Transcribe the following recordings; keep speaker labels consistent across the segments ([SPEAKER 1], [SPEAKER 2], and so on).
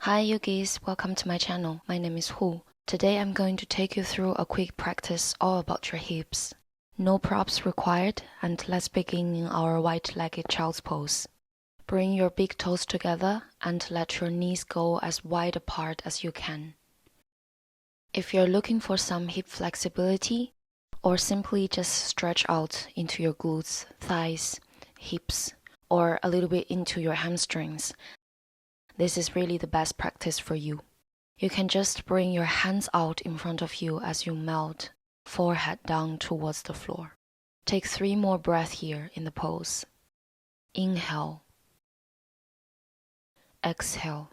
[SPEAKER 1] Hi yogis, welcome to my channel. My name is Hu. Today I'm going to take you through a quick practice all about your hips. No props required, and let's begin in our wide-legged child's pose. Bring your big toes together and let your knees go as wide apart as you can. If you're looking for some hip flexibility, or simply just stretch out into your glutes, thighs, hips, or a little bit into your hamstrings, this is really the best practice for you. You can just bring your hands out in front of you as you melt, forehead down towards the floor. Take 3 more breaths here in the pose. Inhale. Exhale.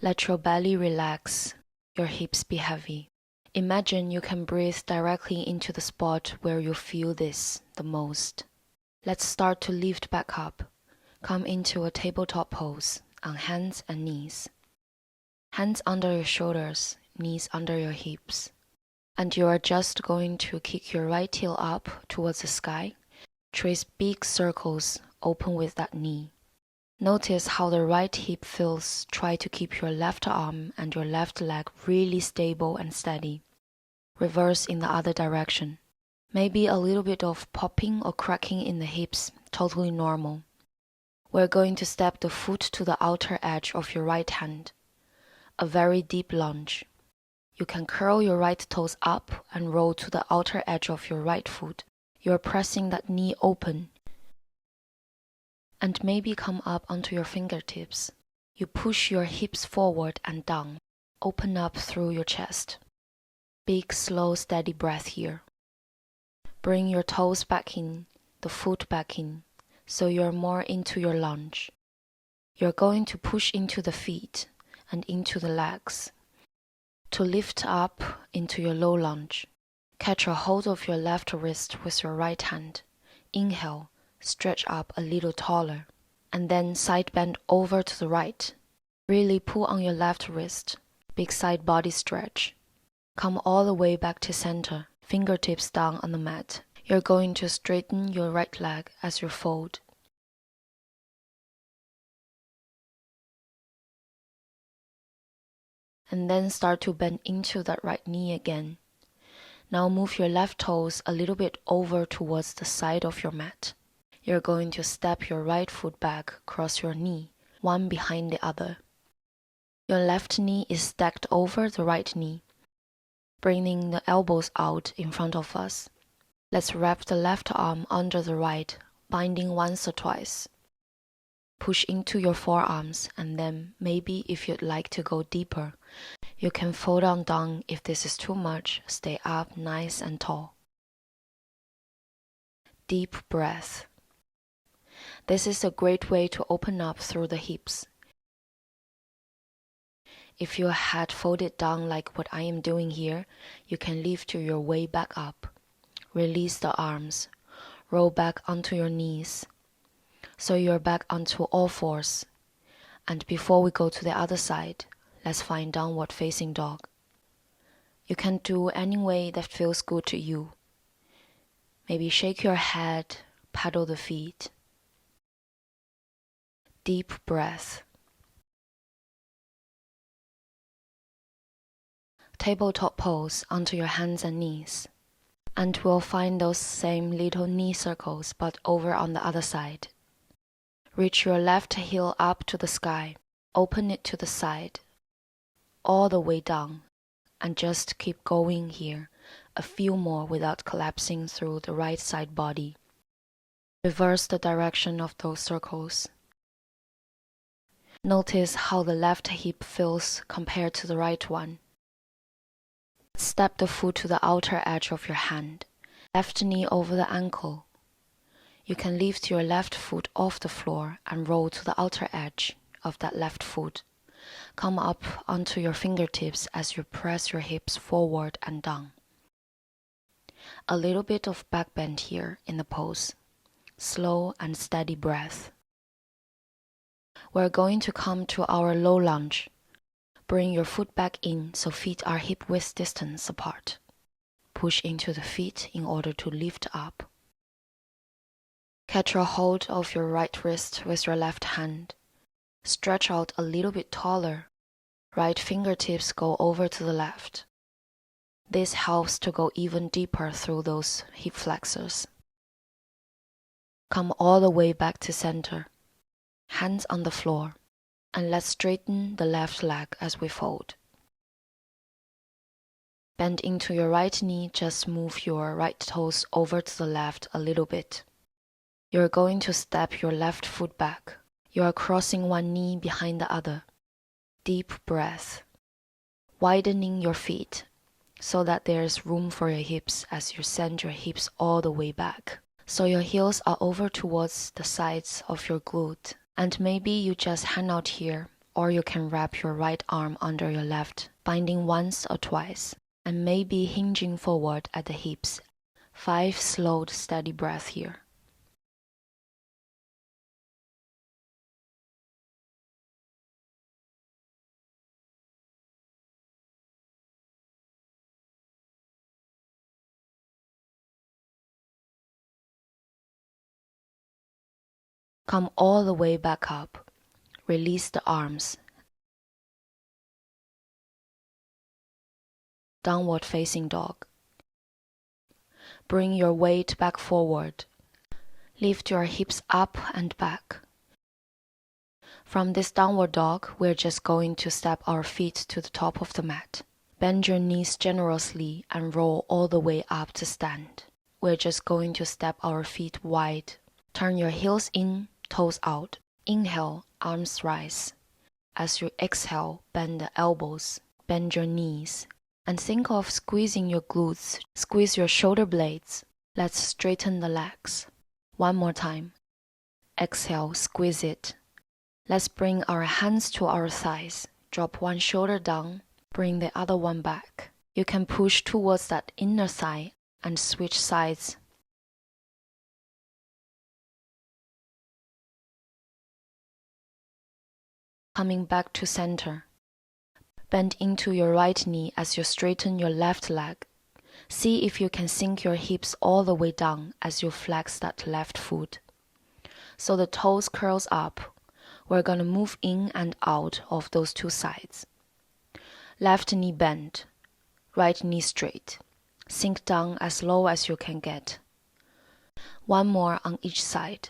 [SPEAKER 1] Let your belly relax, your hips be heavy. Imagine you can breathe directly into the spot where you feel this the most. Let's start to lift back up. Come into a tabletop pose on hands and knees. Hands under your shoulders, knees under your hips. And you are just going to kick your right heel up towards the sky. Trace big circles, open with that knee. Notice how the right hip feels. Try to keep your left arm and your left leg really stable and steady. Reverse in the other direction. Maybe a little bit of popping or cracking in the hips, totally normal. We're going to step the foot to the outer edge of your right hand. A very deep lunge. You can curl your right toes up and roll to the outer edge of your right foot. You're pressing that knee open. And maybe come up onto your fingertips. You push your hips forward and down. Open up through your chest. Big, slow, steady breath here. Bring your toes back in, the foot back in. So you're more into your lunge. You're going to push into the feet and into the legs. To lift up into your low lunge, catch a hold of your left wrist with your right hand. Inhale, stretch up a little taller, and then side bend over to the right. Really pull on your left wrist, big side body stretch. Come all the way back to center, fingertips down on the mat. You're going to straighten your right leg as you fold. And then start to bend into that right knee again. Now move your left toes a little bit over towards the side of your mat. You're going to step your right foot back across your knee, one behind the other. Your left knee is stacked over the right knee, bringing the elbows out in front of us. Let's wrap the left arm under the right, binding once or twice. Push into your forearms, and then maybe if you'd like to go deeper, you can fold on down. If this is too much, stay up nice and tall. Deep breath. This is a great way to open up through the hips. If your head folded down like what I am doing here, you can lift your way back up. Release the arms. Roll back onto your knees. So you're back onto all fours. And before we go to the other side, let's find downward facing dog. You can do any way that feels good to you. Maybe shake your head, paddle the feet. Deep breath. Tabletop pose onto your hands and knees. And we'll find those same little knee circles but over on the other side. Reach your left heel up to the sky. Open it to the side. All the way down. And just keep going here. A few more without collapsing through the right side body. Reverse the direction of those circles. Notice how the left hip feels compared to the right one. Step the foot to the outer edge of your hand. Left knee over the ankle. You can lift your left foot off the floor and roll to the outer edge of that left foot. Come up onto your fingertips as you press your hips forward and down. A little bit of back bend here in the pose. Slow and steady breath. We're going to come to our low lunge. Bring your foot back in so feet are hip width distance apart. Push into the feet in order to lift up. Catch a hold of your right wrist with your left hand. Stretch out a little bit taller. Right fingertips go over to the left. This helps to go even deeper through those hip flexors. Come all the way back to center. Hands on the floor. And let's straighten the left leg as we fold. Bend into your right knee, just move your right toes over to the left a little bit. You're going to step your left foot back. You are crossing one knee behind the other. Deep breath. Widening your feet so that there's room for your hips as you send your hips all the way back. So your heels are over towards the sides of your glute. And maybe you just hang out here, or you can wrap your right arm under your left, binding once or twice, and maybe hinging forward at the hips. 5 slow, steady breaths here. Come all the way back up. Release the arms. Downward facing dog. Bring your weight back forward. Lift your hips up and back. From this downward dog, we're just going to step our feet to the top of the mat. Bend your knees generously and roll all the way up to stand. We're just going to step our feet wide. Turn your heels in, toes out. Inhale, arms rise. As you exhale, bend the elbows, bend your knees. And think of squeezing your glutes. Squeeze your shoulder blades. Let's straighten the legs. One more time. Exhale, squeeze it. Let's bring our hands to our thighs. Drop one shoulder down. Bring the other one back. You can push towards that inner thigh and switch sides. Coming back to center. Bend into your right knee as you straighten your left leg. See if you can sink your hips all the way down as you flex that left foot. So the toes curls up. We're going to move in and out of those two sides. Left knee bent, right knee straight. Sink down as low as you can get. One more on each side.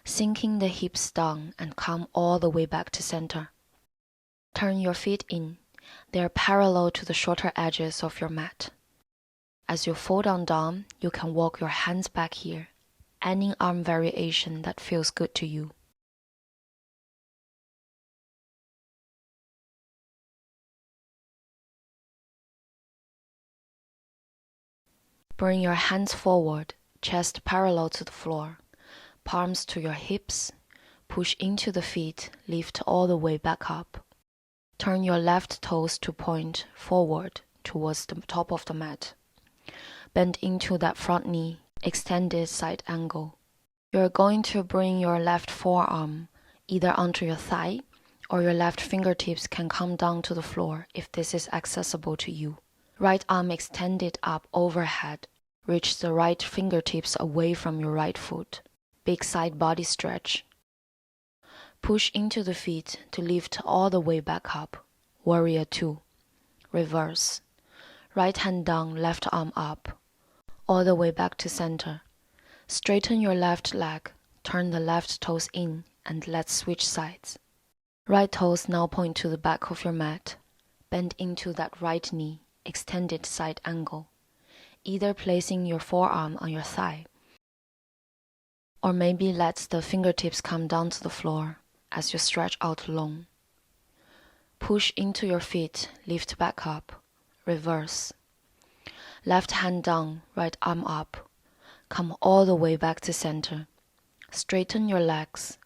[SPEAKER 1] Sinking the hips down and come all the way back to center. Turn your feet in. They are parallel to the shorter edges of your mat. As you fold on down, you can walk your hands back here. Any arm variation that feels good to you. Bring your hands forward, chest parallel to the floor. Palms to your hips, push into the feet, lift all the way back up. Turn your left toes to point forward towards the top of the mat. Bend into that front knee, extended side angle. You're going to bring your left forearm either onto your thigh or your left fingertips can come down to the floor if this is accessible to you. Right arm extended up overhead. Reach the right fingertips away from your right foot. Big side body stretch. Push into the feet to lift all the way back up. Warrior 2. Reverse. Right hand down, left arm up. All the way back to center. Straighten your left leg. Turn the left toes in and let's switch sides. Right toes now point to the back of your mat. Bend into that right knee, extended side angle. Either placing your forearm on your thigh or maybe let the fingertips come down to the floor as you stretch out long. Push into your feet, lift back up, reverse. Left hand down, right arm up. Come all the way back to center. Straighten your legs,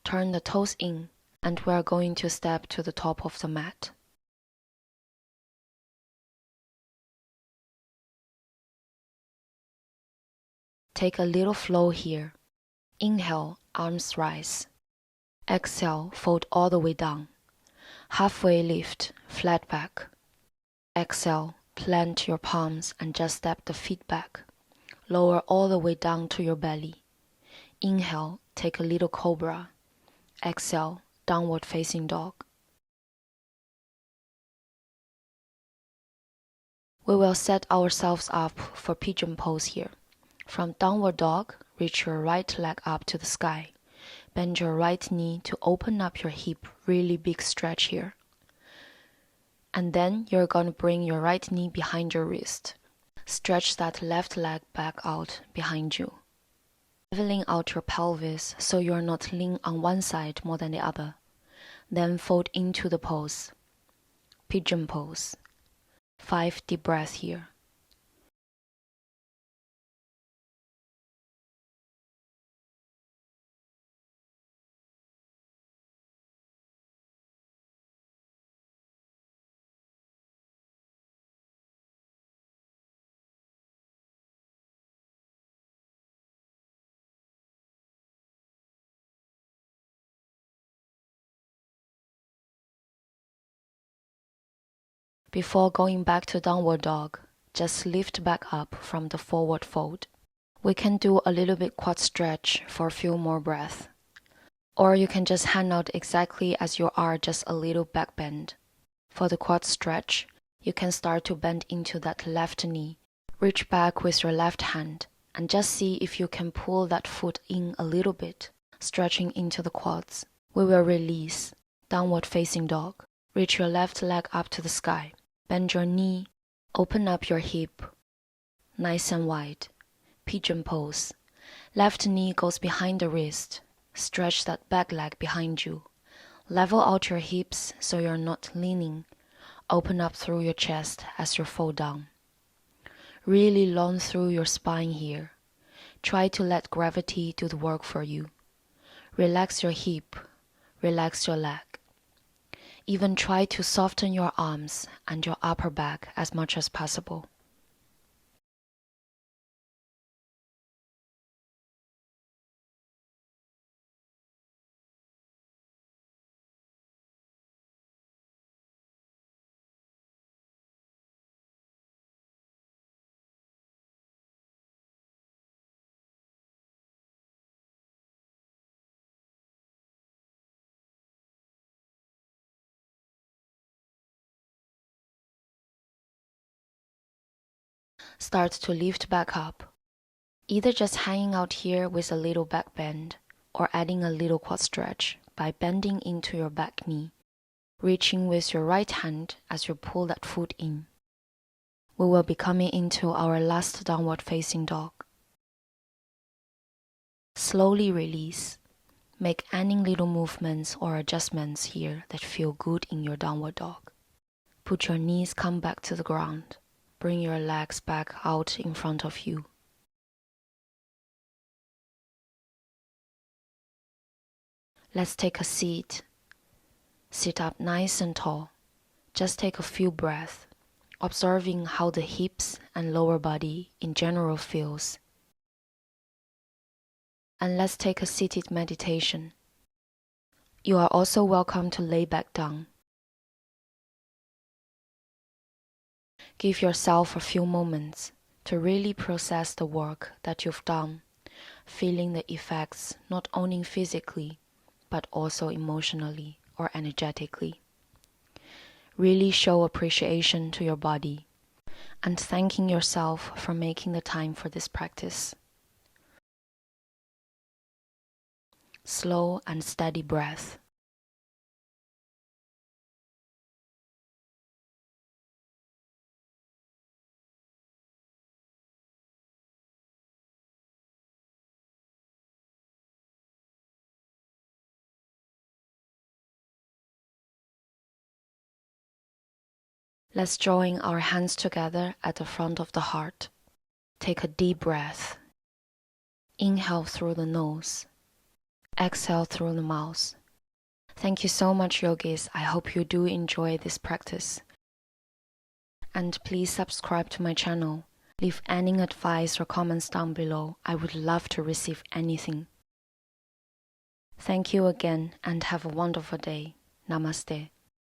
[SPEAKER 1] turn the toes in, and we're going to step to the top of the mat. Take a little flow here. Inhale, arms rise. Exhale, fold all the way down. Halfway lift, flat back. Exhale, plant your palms and just step the feet back. lower all the way down to your belly. Inhale, take a little cobra. Exhale, downward facing dog. We will set ourselves up for pigeon pose here. From downward dog, reach your right leg up to the sky. Bend your right knee to open up your hip, really big stretch here. And then you're going to bring your right knee behind your wrist. Stretch that left leg back out behind you. Leveling out your pelvis so you're not lean on one side more than the other. Then fold into the pose. Pigeon pose. 5 deep breaths here. Before going back to downward dog, just lift back up from the forward fold. We can do a little bit quad stretch for a few more breaths. Or you can just hang out exactly as you are, just a little back bend. For the quad stretch, you can start to bend into that left knee. Reach back with your left hand and just see if you can pull that foot in a little bit, stretching into the quads. We will release, downward facing dog. Reach your left leg up to the sky. Bend your knee, open up your hip, nice and wide. Pigeon pose. Left knee goes behind the wrist. Stretch that back leg behind you. Level out your hips so you're not leaning. Open up through your chest as you fall down. Really long through your spine here. Try to let gravity do the work for you. Relax your hip. Relax your leg. Even try to soften your arms and your upper back as much as possible. Start to lift back up, either just hanging out here with a little back bend or adding a little quad stretch by bending into your back knee, reaching with your right hand as you pull that foot in. We will be coming into our last downward facing dog. Slowly release. Make any little movements or adjustments here that feel good in your downward dog. Put your knees come back to the ground. Bring your legs back out in front of you. Let's take a seat. Sit up nice and tall. Just take a few breaths, observing how the hips and lower body in general feels. And let's take a seated meditation. You are also welcome to lay back down. Give yourself a few moments to really process the work that you've done, feeling the effects not only physically, but also emotionally or energetically. Really show appreciation to your body and thanking yourself for making the time for this practice. Slow and steady breath. Let's join our hands together at the front of the heart. Take a deep breath. Inhale through the nose. Exhale through the mouth. Thank you so much, yogis. I hope you do enjoy this practice. And please subscribe to my channel. Leave any advice or comments down below. I would love to receive anything. Thank you again and have a wonderful day. Namaste.